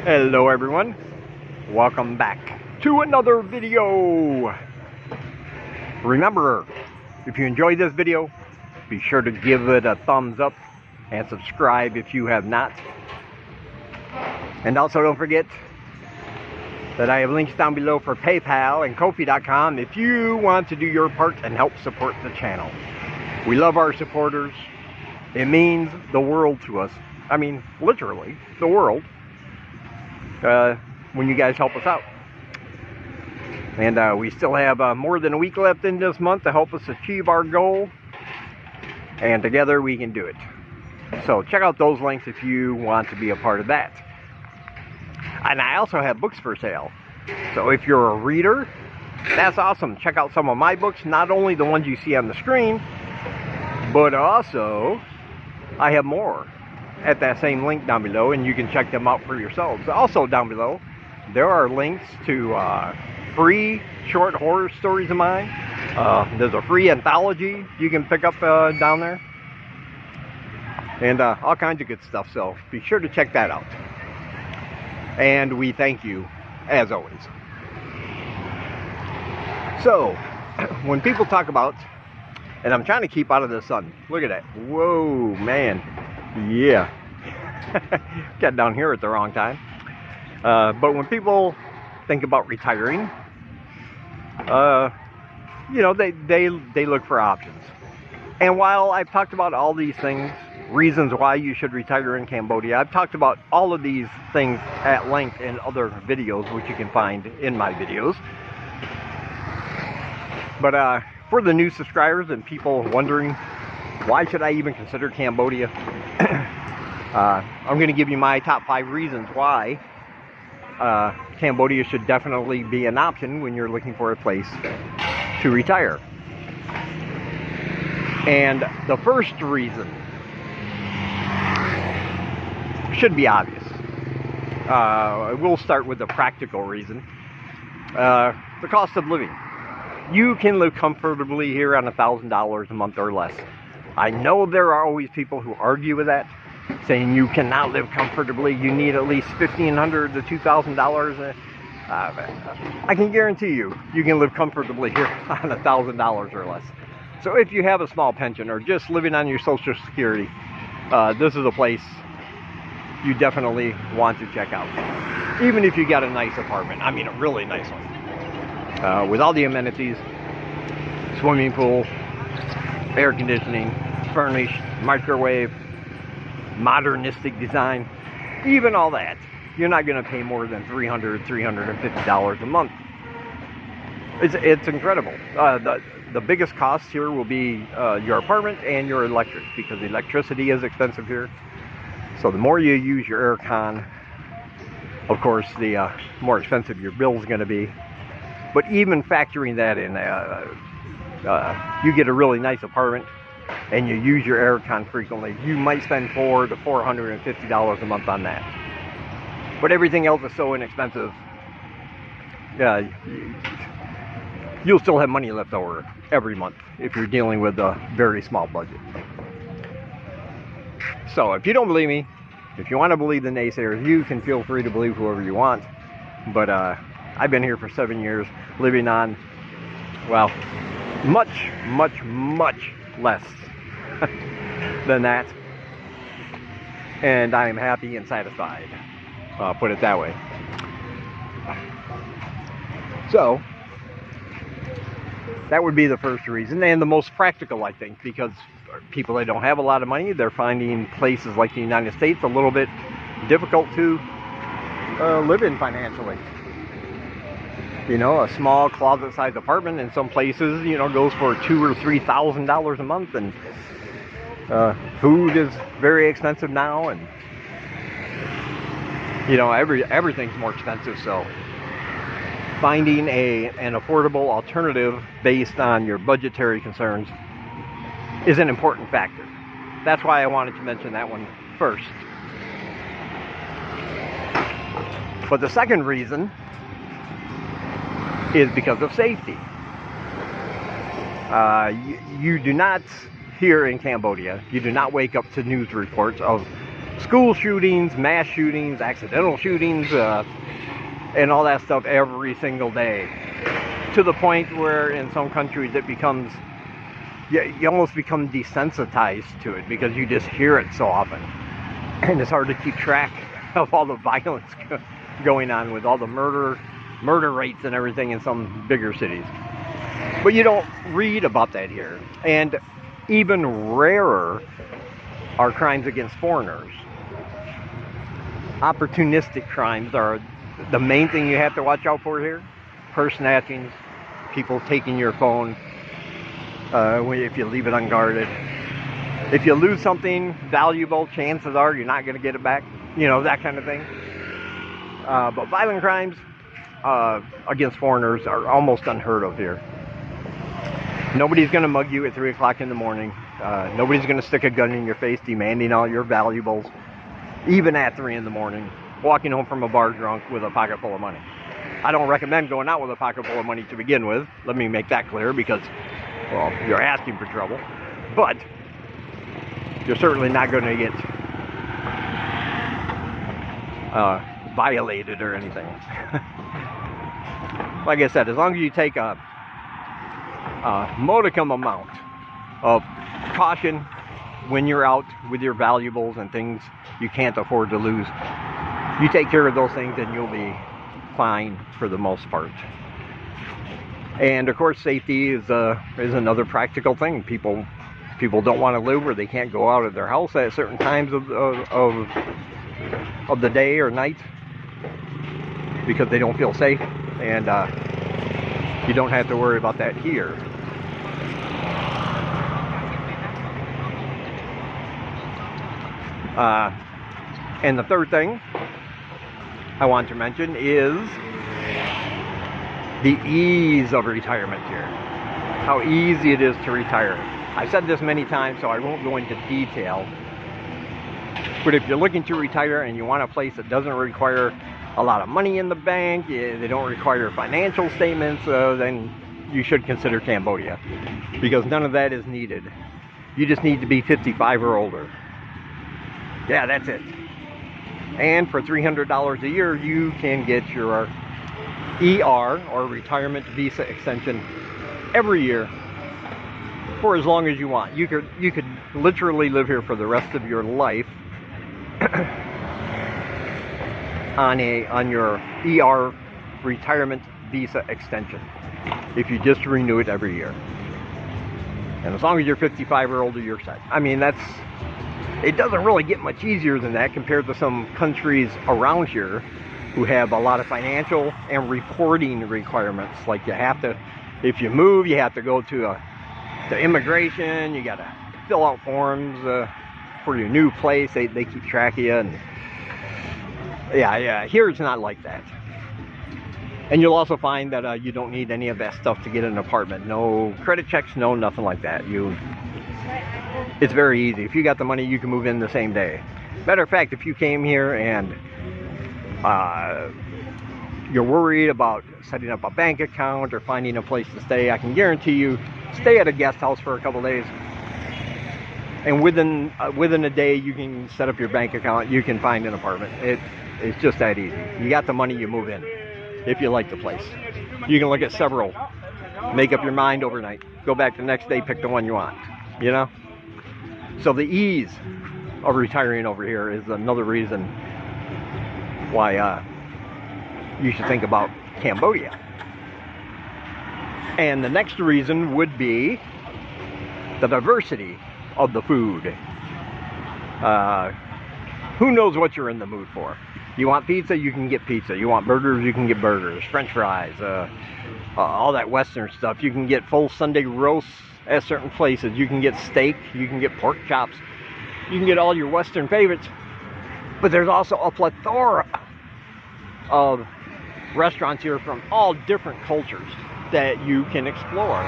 Hello everyone, welcome back to another video. Remember, if you enjoyed this video, be sure to give it a thumbs up and subscribe if you have not. And also don't forget that I have links down below for PayPal and Ko-fi.com if you want to do your part and help support the channel. We love our supporters. It means the world to us. I mean, literally, the world. When you guys help us out. And we still have more than a week left in this month to help us achieve our goal. And together we can do it. So check out those links if you want to be a part of that. And I also have books for sale. So if you're a reader, that's awesome. Check out some of my books, not only the ones you see on the screen, but also I have more at that same link down below, and you can check them out for yourselves. Also down below, there are links to free short horror stories of mine. There's a free anthology you can pick up down there. And all kinds of good stuff, so be sure to check that out. And we thank you, as always. So, when people talk about, and I'm trying to keep out of the sun. Look at that. Whoa, man. Yeah. Got down here at the wrong time. But when people think about retiring, you know, they look for options. And while I've talked about all these things, reasons why you should retire in Cambodia, I've talked about all of these things at length in other videos, which you can find in my videos. But for the new subscribers and people wondering, why should I even consider Cambodia? I'm going to give you my top 5 reasons why Cambodia should definitely be an option when you're looking for a place to retire. And the first reason should be obvious. We'll start with the practical reason. The cost of living. You can live comfortably here on $1,000 a month or less. I know there are always people who argue with that, saying you cannot live comfortably, you need at least $1,500 to $2,000. I can guarantee you can live comfortably here on $1,000 or less. So if you have a small pension or just living on your Social Security, this is a place you definitely want to check out. Even if you got a nice apartment, I mean a really nice one, with all the amenities, swimming pool, air conditioning, furnished, microwave, modernistic design, even all that, you're not going to pay more than $300, $350 a month. It's incredible. The biggest cost here will be your apartment and your electric, because electricity is expensive here. So the more you use your aircon, of course, the more expensive your bill is going to be. But even factoring that in, you get a really nice apartment and you use your aircon frequently, you might spend $400 to $450 a month on that. But everything else is so inexpensive, you'll still have money left over every month if you're dealing with a very small budget. So if you don't believe me, if you want to believe the naysayers, you can feel free to believe whoever you want. But I've been here for 7 years, living on, well, much, much, much less than that. And I am happy and satisfied. Put it that way. So, that would be the first reason, and the most practical, I think, because people that don't have a lot of money, they're finding places like the United States a little bit difficult to live in financially. You know, a small closet-sized apartment in some places, you know, goes for $2,000 or $3,000 a month, and food is very expensive now, and you know, everything's more expensive. So finding an affordable alternative based on your budgetary concerns is an important factor. That's why I wanted to mention that one first. But the second reason is because of safety. You do not, here in Cambodia, you do not wake up to news reports of school shootings, mass shootings, accidental shootings, and all that stuff every single day. To the point where in some countries it becomes, you almost become desensitized to it because you just hear it so often. And it's hard to keep track of all the violence going on with all the murder rates and everything in some bigger cities. But you don't read about that here. And even rarer are crimes against foreigners. Opportunistic crimes are the main thing you have to watch out for here. Purse snatchings, people taking your phone if you leave it unguarded. If you lose something valuable, chances are you're not going to get it back. You know, that kind of thing. But violent crimes against foreigners are almost unheard of here. Nobody's going to mug you at 3 o'clock in the morning. Nobody's going to stick a gun in your face demanding all your valuables, even at 3 in the morning, walking home from a bar drunk with a pocket full of money. I don't recommend going out with a pocket full of money to begin with. Let me make that clear because, well, you're asking for trouble. But you're certainly not going to get violated or anything. Like I said, as long as you take a modicum amount of caution when you're out with your valuables and things you can't afford to lose, you take care of those things and you'll be fine for the most part. And of course, safety is another practical thing. People don't want to live where they can't go out of their house at certain times of the day or night because they don't feel safe, and you don't have to worry about that here. And the third thing I want to mention is the ease of retirement here. How easy it is to retire. I've said this many times, so I won't go into detail. But if you're looking to retire and you want a place that doesn't require a lot of money in the bank, they don't require financial statements, then you should consider Cambodia. Because none of that is needed. You just need to be 55 or older. Yeah, that's it. And for $300 a year, you can get your ER, or retirement visa extension, every year for as long as you want. You could literally live here for the rest of your life on your ER retirement visa extension if you just renew it every year. And as long as you're 55 or older, you're set. I mean, it doesn't really get much easier than that compared to some countries around here who have a lot of financial and reporting requirements. Like, you have to, if you move, you have to go to immigration, you got to fill out forms for your new place. They keep track of you. And yeah, here it's not like that. And you'll also find that you don't need any of that stuff to get an apartment. No credit checks, no nothing like that. It's very easy. If you got the money, you can move in the same day. Matter of fact, if you came here and you're worried about setting up a bank account or finding a place to stay, I can guarantee you, stay at a guest house for a couple days, and within a day you can set up your bank account. You can find an apartment. It's just that easy. You got the money, you move in. If you like the place, you can look at several, make up your mind overnight, go back the next day, pick the one you want. You know. So the ease of retiring over here is another reason why you should think about Cambodia. And the next reason would be the diversity of the food. Who knows what you're in the mood for? You want pizza, you can get pizza. You want burgers, you can get burgers. French fries, all that Western stuff. You can get full Sunday roasts at certain places. You can get steak, you can get pork chops. You can get all your Western favorites. But there's also a plethora of restaurants here from all different cultures that you can explore.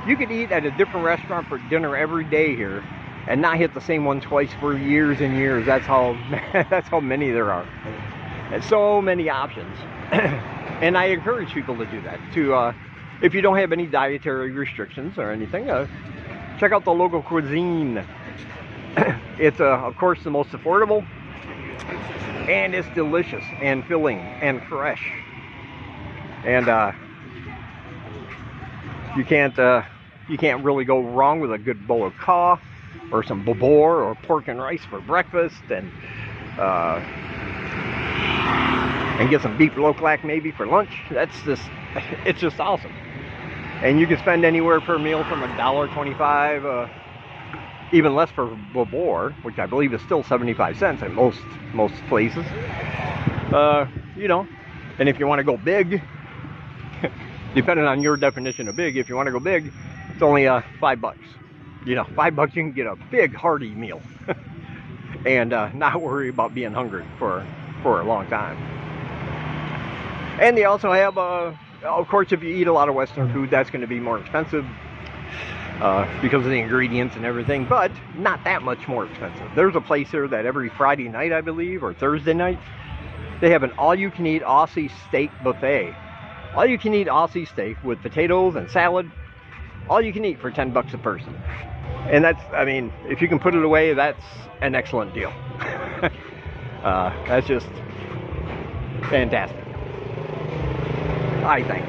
You could eat at a different restaurant for dinner every day here and not hit the same one twice for years and years. That's how many there are. And so many options. And I encourage people to do that. If you don't have any dietary restrictions or anything, check out the local cuisine. It's of course the most affordable, and it's delicious and filling and fresh. And you can't really go wrong with a good bowl of kha or some babor or pork and rice for breakfast, and get some beef loklak maybe for lunch. It's just awesome. And you can spend anywhere per meal from $1.25, even less for babor, which I believe is still 75 cents at most places. You know, and if you want to go big, depending on your definition of big, if you want to go big, it's only $5. You know, $5 you can get a big hearty meal and not worry about being hungry for a long time. And they also have, of course, if you eat a lot of Western food, that's going to be more expensive because of the ingredients and everything, but not that much more expensive. There's a place here that every Friday night, I believe, or Thursday night, they have an all-you-can-eat Aussie steak buffet. All-you-can-eat Aussie steak with potatoes and salad, all you can eat for $10 a person. And that's, I mean, if you can put it away, that's an excellent deal. That's just fantastic, I think.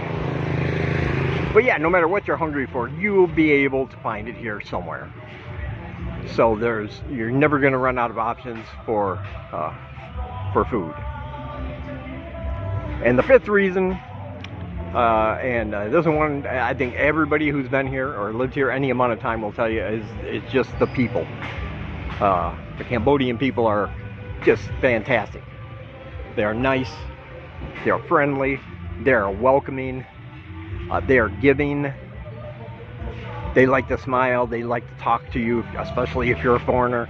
But yeah, no matter what you're hungry for, you'll be able to find it here somewhere. So you're never going to run out of options for food. And the fifth reason, this one, I think everybody who's been here or lived here any amount of time will tell you, is it's just the people. The Cambodian people are just fantastic. They are nice, they are friendly, they are welcoming, they are giving, they like to smile, they like to talk to you, especially if you're a foreigner.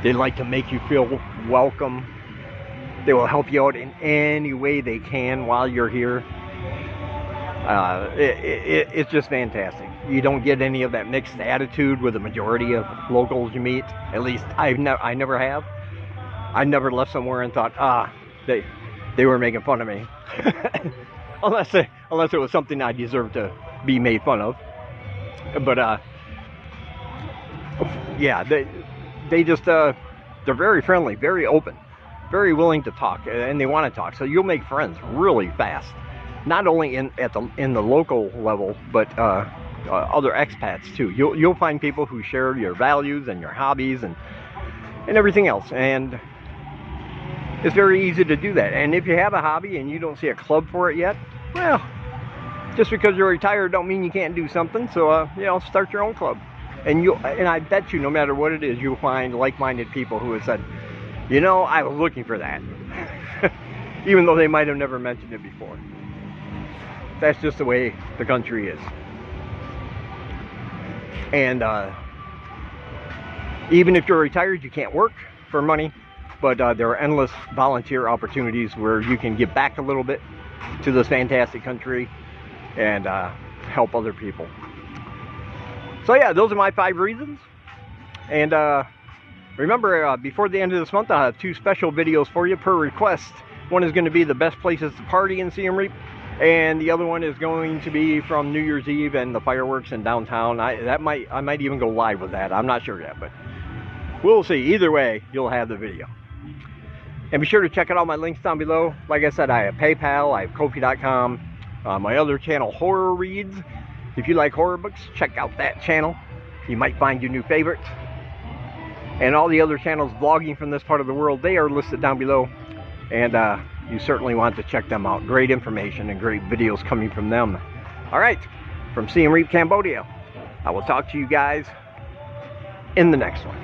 They like to make you feel welcome. They will help you out in any way they can while you're here. It's just fantastic. You don't get any of that mixed attitude with the majority of locals you meet. At least I never have. I never left somewhere and thought, they were making fun of me. unless it was something I deserved to be made fun of. But yeah, they just they're very friendly, very open, very willing to talk, and they want to talk. So you'll make friends really fast, not only in the local level, but other expats too. You'll find people who share your values and your hobbies and everything else, and it's very easy to do that. And if you have a hobby and you don't see a club for it yet, well, just because you're retired don't mean you can't do something. So you know, start your own club, and I bet you, no matter what it is, you'll find like-minded people who have said, you know, I was looking for that. Even though they might have never mentioned it before. That's just the way the country is. And even if you're retired, you can't work for money, but there are endless volunteer opportunities where you can give back a little bit to this fantastic country and help other people. So yeah, those are my 5 reasons. And remember, before the end of this month, I'll have 2 special videos for you per request. One is going to be the best places to party in Siem Reap, and the other one is going to be from New Year's Eve and the fireworks in downtown. I might even go live with that. I'm not sure yet, but we'll see. Either way, you'll have the video. And be sure to check out all my links down below. Like I said, I have PayPal, I have Ko-fi.com, my other channel, Horror Reads. If you like horror books, check out that channel. You might find your new favorite. And all the other channels vlogging from this part of the world, they are listed down below. And you certainly want to check them out. Great information and great videos coming from them. Alright, from Siem Reap, Cambodia, I will talk to you guys in the next one.